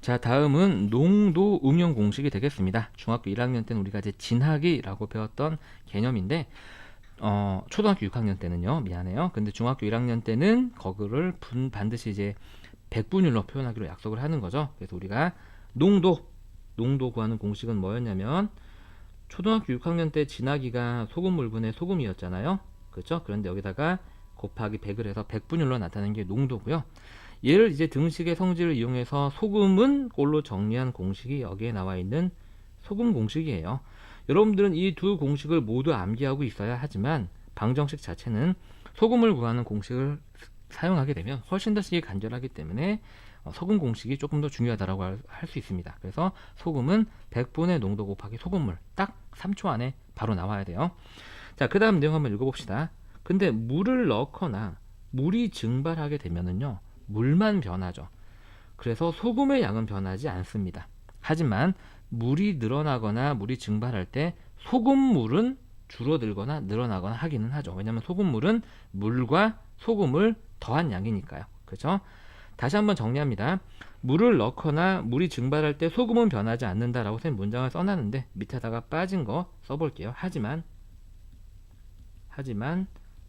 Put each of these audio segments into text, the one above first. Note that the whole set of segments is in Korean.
자, 다음은 농도 응용 공식이 되겠습니다. 중학교 1학년 때는 우리가 이제 진학이라고 배웠던 개념인데, 초등학교 6학년 때는요, 미안해요. 근데 중학교 1학년 때는 거그를 반드시 이제 백분율로 표현하기로 약속을 하는 거죠. 그래서 우리가 농도 구하는 공식은 뭐였냐면, 초등학교 6학년 때 진학이가 소금물분의 소금이었잖아요. 그렇죠? 그런데 여기다가 곱하기 100을 해서 백분율로 나타내는 게 농도고요. 얘를 이제 등식의 성질을 이용해서 소금은 꼴로 정리한 공식이 여기에 나와 있는 소금 공식이에요. 여러분들은 이 두 공식을 모두 암기하고 있어야 하지만 방정식 자체는 소금을 구하는 공식을 사용하게 되면 훨씬 더 쓰기 간절하기 때문에 소금 공식이 조금 더 중요하다고 할 수 있습니다. 그래서 소금은 100분의 농도 곱하기 소금물 딱 3초 안에 바로 나와야 돼요. 자, 그 다음 내용 한번 읽어봅시다. 근데 물을 넣거나 물이 증발하게 되면은요, 물만 변하죠. 그래서 소금의 양은 변하지 않습니다. 하지만 물이 늘어나거나 물이 증발할 때 소금물은 줄어들거나 늘어나거나 하기는 하죠. 왜냐하면 소금물은 물과 소금을 더한 양이니까요. 그렇죠? 다시 한번 정리합니다. 물을 넣거나 물이 증발할 때 소금은 변하지 않는다라고 선 문장을 써놨는데 밑에다가 빠진 거 써볼게요. 하지만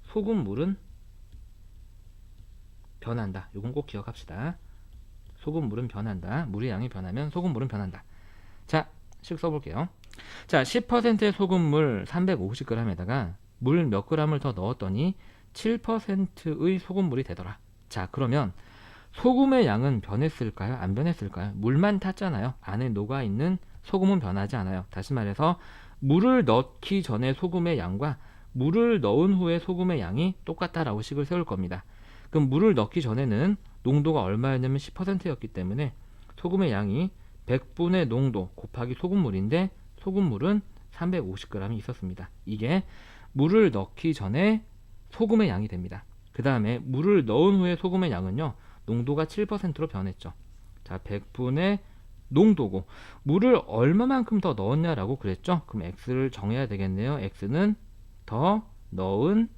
소금물은 변한다. 이건 꼭 기억합시다. 소금물은 변한다. 물의 양이 변하면 소금물은 변한다. 자, 식 써볼게요. 자, 10%의 소금물 350g에다가 물 몇 g을 더 넣었더니 7%의 소금물이 되더라. 자, 그러면 소금의 양은 변했을까요? 안 변했을까요? 물만 탔잖아요. 안에 녹아있는 소금은 변하지 않아요. 다시 말해서 물을 넣기 전에 소금의 양과 물을 넣은 후에 소금의 양이 똑같다라고 식을 세울 겁니다. 그럼 물을 넣기 전에는 농도가 얼마였냐면 10%였기 때문에 소금의 양이 100분의 농도 곱하기 소금물인데 소금물은 350g이 있었습니다. 이게 물을 넣기 전에 소금의 양이 됩니다. 그 다음에 물을 넣은 후에 소금의 양은요, 농도가 7%로 변했죠. 자, 100분의 농도고 물을 얼마만큼 더 넣었냐라고 그랬죠. 그럼 x를 정해야 되겠네요. x는 더 넣은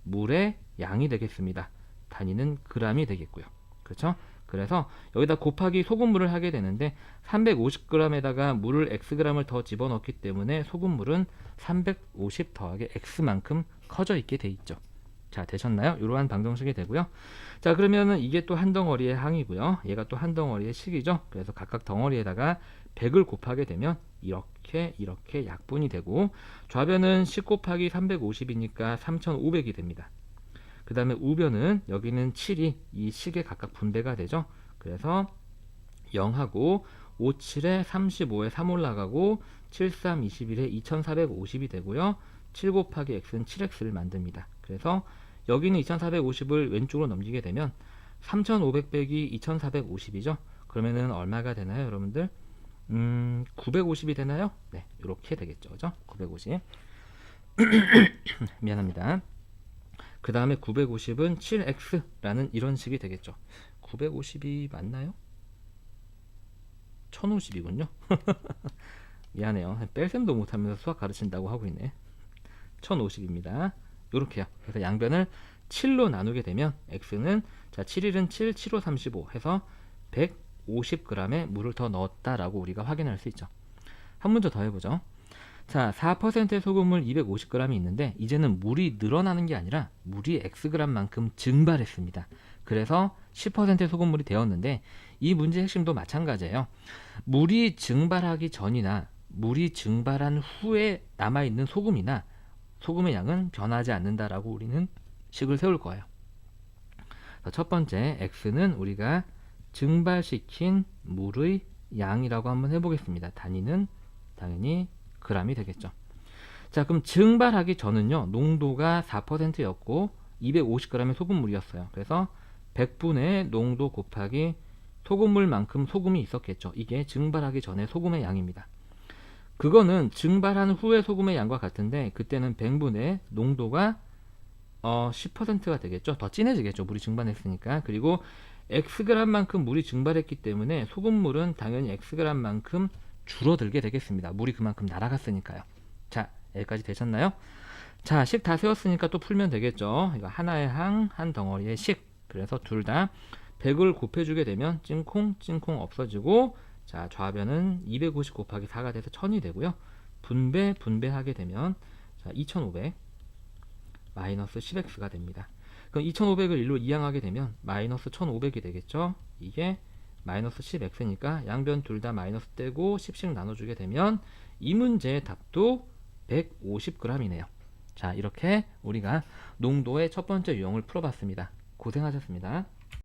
물의 양이 되겠습니다. 단위는 g이 되겠고요. 그렇죠? 그래서 여기다 곱하기 소금물을 하게 되는데 350g에다가 물을 xg을 더 집어넣기 때문에 소금물은 350 더하기 x만큼 커져 있게 돼 있죠. 자, 되셨나요? 이러한 방정식이 되고요. 자, 그러면은 이게 또 한 덩어리의 항이고요. 얘가 또 한 덩어리의 식이죠. 그래서 각각 덩어리에다가 100을 곱하게 되면 이렇게 약분이 되고 좌변은 10 곱하기 350이니까 3500이 됩니다. 그 다음에 우변은 여기는 7이 이 식에 각각 분배가 되죠. 그래서 0하고 5, 7에 35에 3 올라가고 7, 3, 21에 2450이 되고요. 7 곱하기 x는 7x를 만듭니다. 그래서 여기는 2450을 왼쪽으로 넘기게 되면 3500 빼기 2450이죠. 그러면은 얼마가 되나요, 여러분들? 950이 되나요? 네, 이렇게 되겠죠. 그죠? 950. 미안합니다. 그 다음에 950은 7x라는 이런 식이 되겠죠. 950이 맞나요? 1050이군요. 미안해요. 뺄셈도 못하면서 수학 가르친다고 하고 있네. 1050입니다. 요렇게요. 그래서 양변을 7로 나누게 되면 x는 자 7일은 7, 7호 35 해서 150g의 물을 더 넣었다라고 우리가 확인할 수 있죠. 한 문제 더 해보죠. 자, 4%의 소금물 250g이 있는데 이제는 물이 늘어나는 게 아니라 물이 xg만큼 증발했습니다. 그래서 10%의 소금물이 되었는데 이 문제의 핵심도 마찬가지예요. 물이 증발하기 전이나 물이 증발한 후에 남아있는 소금이나 소금의 양은 변하지 않는다라고 우리는 식을 세울 거예요. 첫 번째 x는 우리가 증발시킨 물의 양이라고 한번 해보겠습니다. 단위는 당연히 g이 되겠죠. 자, 그럼 증발하기 전은요, 농도가 4%였고 250g의 소금물이었어요. 그래서 100분의 농도 곱하기 소금물만큼 소금이 있었겠죠. 이게 증발하기 전에 소금의 양입니다. 그거는 증발한 후에 소금의 양과 같은데 그때는 100분의 농도가 10%가 되겠죠. 더 진해지겠죠. 물이 증발했으니까. 그리고 xg만큼 물이 증발했기 때문에 소금물은 당연히 xg만큼 줄어들게 되겠습니다. 물이 그만큼 날아갔으니까요. 자, 여기까지 되셨나요? 자, 식 다 세웠으니까 또 풀면 되겠죠. 이거 하나의 항, 한 덩어리의 식. 그래서 둘 다 100을 곱해주게 되면 찡콩 없어지고, 자 좌변은 250 곱하기 4가 돼서 1000이 되고요. 분배하게 되면 자 2500 마이너스 10x가 됩니다. 그럼 2500을 1로 이항하게 되면 마이너스 1500이 되겠죠. 이게 마이너스 10x니까 양변 둘 다 마이너스 떼고 10씩 나눠주게 되면 이 문제의 답도 150g이네요. 자, 이렇게 우리가 농도의 첫 번째 유형을 풀어봤습니다. 고생하셨습니다.